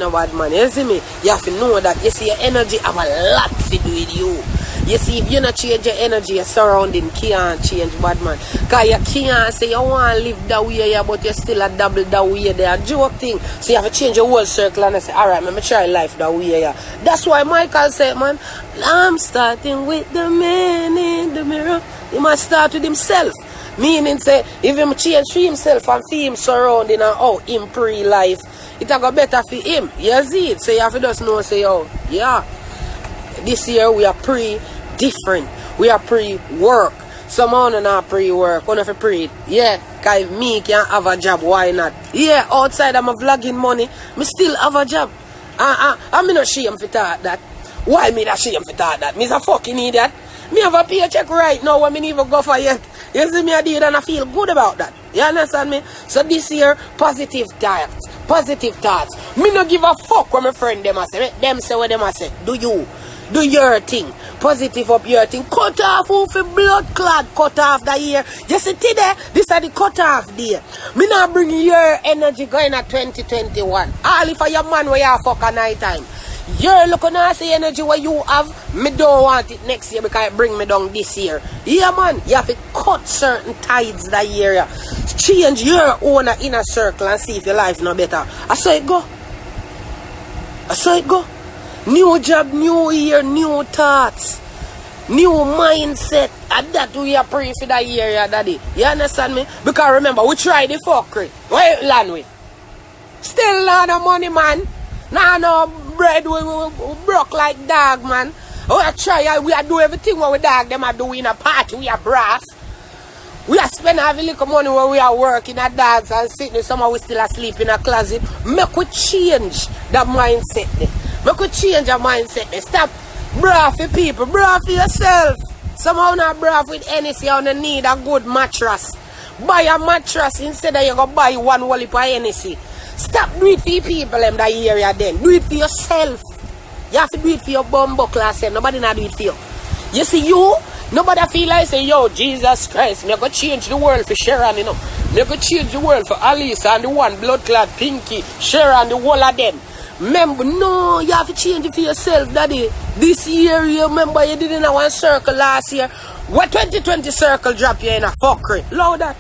no bad man. You see me? You have to know that. You see, your energy have a lot to do with you. You see, if you not change your energy, your surrounding can't change, bad man. Because you can't say you want to live that way, yeah, but you still a double that way there. Joke thing. So you have to change your whole circle and I say, alright, let me try life that way, yeah. That's why Michael said, man, I'm starting with the man in the mirror. He must start with himself. Meaning, say, if him change for himself and for him surrounding and how him pre-life, it'll go better for him. You see it? So you have to just know, say, oh, yeah, this year we are pre-different. We are pre-work. Some on not pre-work, one of a pre. Yeah, because if me can have a job, why not? Yeah, outside of my vlogging money, me still have a job. I'm not ashamed for that. Why me not ashamed for that? Me's a fucking idiot. Me have a paycheck right now when me need to go for yet. You see me I did and I feel good about that. You understand me? So this year, positive thoughts. Positive thoughts. Me no give a fuck what my friend them a say. Them say what them a say. Do you? Do your thing. Positive up your thing. Cut off who for blood clot cut off the year. You see today, this is the cut off day. Me not bring your energy going at 2021. All if I your man where you fuck at night time. You're looking at the energy what you have, me don't want it next year because it bring me down this year. Yeah, man, you have to cut certain tides that year. Yeah. Change your own inner circle and see if your life no better. I saw it go. I saw it go. New job, new year, new thoughts, new mindset. And that we are praying for that year, yeah, daddy. You understand me? Because remember, we tried the fuckery. Where you land with? Still not no money, man. Nah, no bread, we broke like dog, man. We are try, we are do everything what we dog them are doing in a party, we are brass. We are spending a little money when we are working at dogs and sitting, somehow we still asleep in a closet. Make we change that mindset there. Make we change our mindset there. Stop bra for people, bra for yourself. Somehow not bra with anything, you don't need a good mattress. Buy a mattress instead of you go buy one wall for anything. Stop doing it for people in that area then. Do it for yourself. You have to do it for your bumbo class and nobody not do it for you. You see you, nobody feel like say, yo, Jesus Christ, me go change the world for Sharon, you know. Me go change the world for Alice and the one blood clot Pinky, Sharon, the whole of them. Remember, no, you have to change it for yourself, daddy. This year, you remember you didn't have one circle last year. What 2020 circle drop you in a fuckery? Loud that.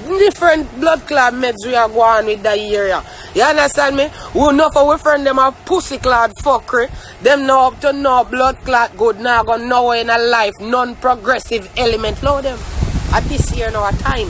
Different blood clot meds we are going with that area. You understand me? We know for we friend them a pussy clot fuckery. Them know up to no blood clot good. Now go nowhere in a life. Non-progressive element. Load them. At this year now a time.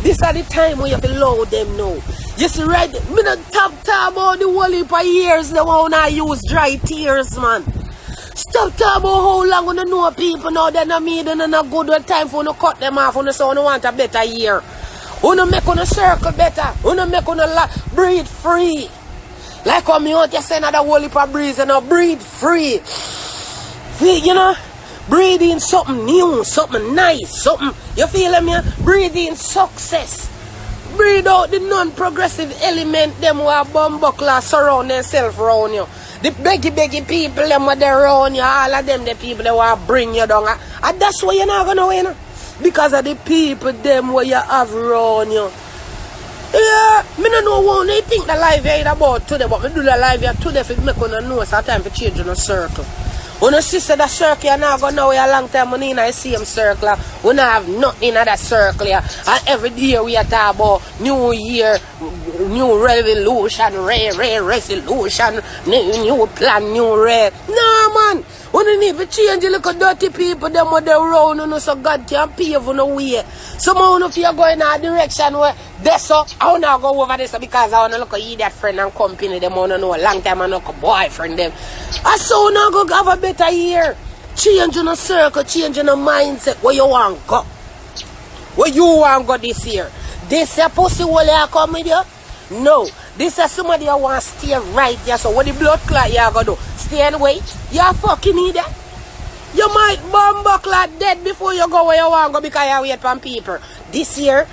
This is the time where you have to load them now. You see right? Me not top about the whole heap of years. They won't use dry tears, man. Stop talking about how long you know people now. They're not me. They're not good time for you to cut them off. You so you want a better year. Wanna make on a circle better. Wanna make on a breathe free. Like how me want to send another whole heap of breeze and breathe free. You know? Breathe in something new, something nice, something. You feel me? Breathe in success. Breathe out the non-progressive element them who are bumbuckler surround themselves around you. The beggy people them are around you. All of them the people that want to bring you down. And that's why you're not going to win. Because of the people them where you have around you. Yeah, me don't know what they think the life here is about today, but me do the life here today for make you know it's a time for change in a circle. When you see that circle, you're not going to know a long time when you're in the same circle. We don't have nothing in that circle here. And every day we are talking about new year, new revolution, resolution, new plan, new red. No, man. We don't need to change the little dirty people, them what they're around, you know, so God can pave on the way. Someone if you're going in a direction where that's so, I want to go over this because I want to look at idiot friend and company, them want to know a long time and look a boyfriend them. I so now go have a better year. Change in a circle, change in a mindset where you want to go. Where you want to go this year. This a pussy will you come with you? No. This is somebody who want to stay right there. So what the blood clot you going to do? Stay and wait? You fucking idiot. You might bumbuckler dead before you go where you want to go because you wait for people. This year,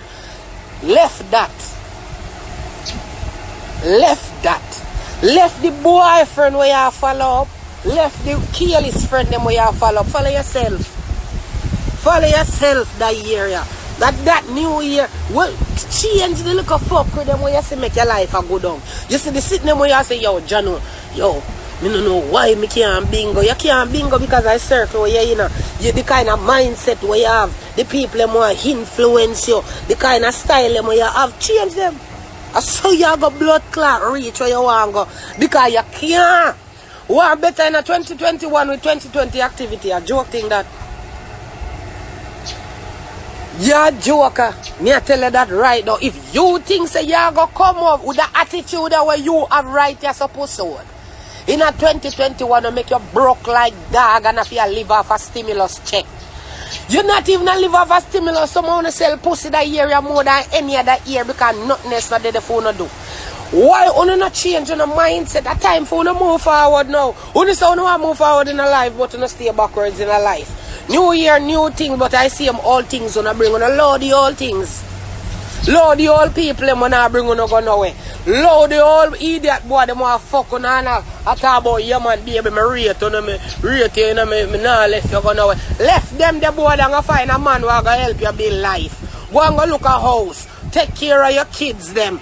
left that. Left that. Left the boyfriend where you follow up. Left the careless friend them where you follow up. Follow yourself. Follow yourself that year. Yeah. That new year, well, change the look of fuck with them where you say make your life a go down. You see the sitting them where you say, yo, Jano, yo, me no know why me can't bingo. You can't bingo because I circle where you know. You the kind of mindset where you have. The people them want influence you. The kind of style them where you have. Change them. I saw you go blood clot reach where you want to go. Because you can't. One better in a 2021 with 2020 activity. A joke thing that. You're a joker. Me I tell you that right now. If you think say you're going to come up with the attitude that way you have right, you're supposed to. In a 2021 to make you broke like dog and if you live off a stimulus check. You're not even a live off a stimulus. Someone sell pussy that year more than any other year because nothing else not the phone do. Why you not change your mindset? A time for you to move forward now. You say you want to move forward in a life but you not stay backwards in a life. New year, new things, but I see them all things when I bring on a load the all things. Load the all people when I bring on a go nowhere. Load the all idiot boy them want to fuck on and I talk about yeah man baby me rate on me rate you know me nah left you go nowhere. Left them the boy and go find a man who going to help you build life. Go and go look a house. Take care of your kids them.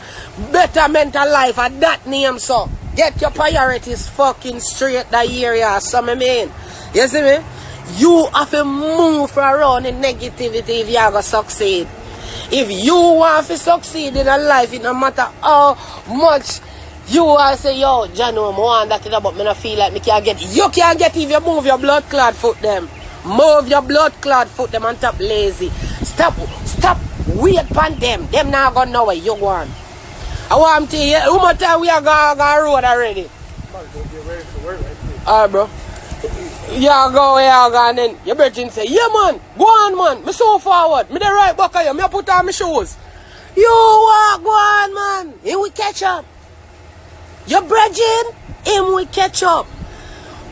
Better mental life at that name so. Get your priorities fucking straight that year yeah. So me mean. You see me? You have to move around in negativity if you are going to succeed. If you want to succeed in a life, it no matter how much you want to say, yo, Jano, I want that, but I don't feel like I can't get it. You can't get it if you move your blood clot foot them. Move your blood clot foot them and stop lazy. Stop wait upon them. Them not going nowhere. You go on. I want to tell you, how much time we are going road already? Alright, bro. You go where you go and then your brethren say, yeah man, go on man, me so forward, me the right back of you, me put on my shoes. You walk, go on man, him will catch up. Your brethren, him will catch up.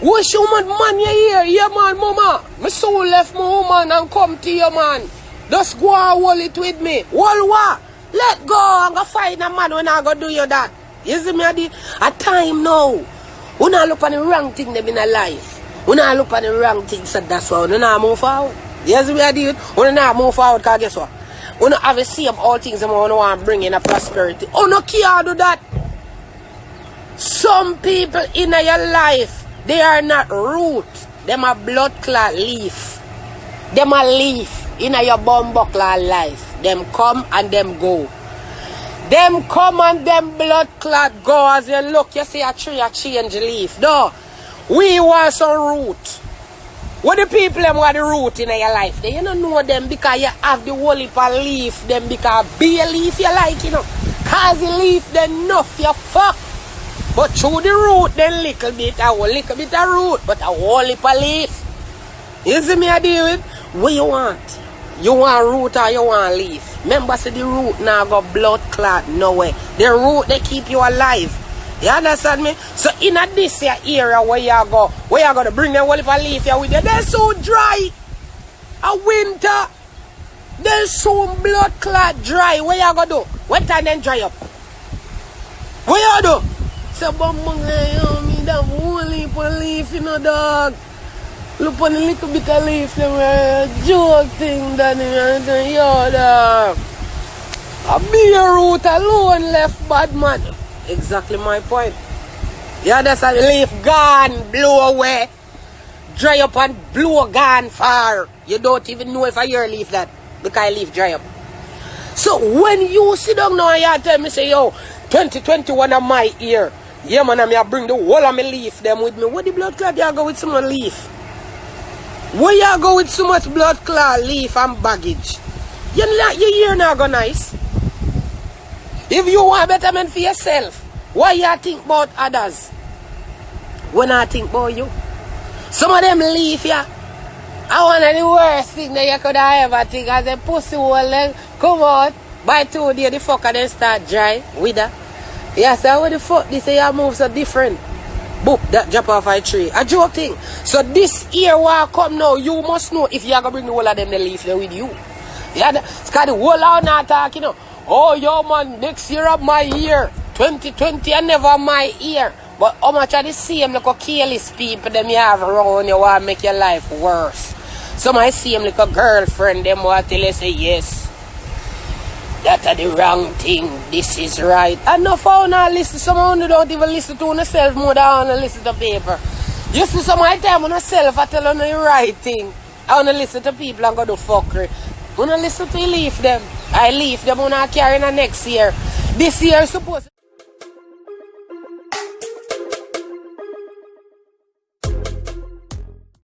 Wish you man you here, yeah man mama, me so left my woman and come to you man. Just go and hold it with me. Hold what? Let go and go find a man when I go do you that. You see me a time now. We not look on the wrong thing them in a life. We not look at the wrong things, so that's why we not move forward. Yes, we are doing. We not move forward because guess what? We not have to see all things and we want to bring in a prosperity. We no can't do that. Some people in your life, they are not root. Them a blood clot leaf. Them a leaf in your bumbuckler life. Them come and them go. Them come and them blood clot go. As you look, you see a tree a change leaf. No. We want some root. What the people them want the root in your life? They you don't know them because you have the whole heap of leaf. Them because be a leaf you like, you know. Cause the leaf then enough you fuck. But through the root then little bit of root. But a whole heap of leaf. You see me I deal with? What you want? You want root or you want leaf? Remember say the root now got blood clot nowhere. The root they keep you alive. You understand me? So in a this area where you going to bring them whole heap of leaf here with you, they're so dry. A winter, they're so blood clot dry. What you going to do? What time then dry up? What you do? So bambang me that whole heap of leaf, you know, dog. Look on a little bit of leaf, joke thing that yo, dog. A beer root alone left bad man. Exactly my point. Yeah, that's a leaf gone, blow away, dry up and blow gone far. You don't even know if I hear leaf that because leaf dry up. So when you sit down now and you tell me say, yo, 2021 of my year, yeah man, I bring the whole of my leaf them with me. What the blood clot you go with some leaf? Where you go with so much blood clot, leaf and baggage? Your year not go nice. If you want betterment for yourself, why you think about others? When I think about you. Some of them leave ya. I want the worst thing that you could have ever think as a pussy hole then come out. By 2 days the fucker then start dry with her. Yeah, so what the fuck this year move so different? Boop, that drop off a tree. A joke thing. So this year will come now, you must know if you are going to bring the whole of them they leave there with you. Yeah, it's got the whole out now talk, you know. Oh, yo, man, next year of my year. 2020, I never my year. But how much of the same like a careless people them you have around you want to make your life worse? Some I see them like a girlfriend, them want to tell you say yes. That are the wrong thing. This is right. And no phone now listen. Someone who don't even listen to yourself more than I want to listen to paper. You see some of the time on myself I tell you the right thing. I want to listen to people and go do fuckery. I want to listen to you leave them. I leave them when I carry in the next year. This year is supposed to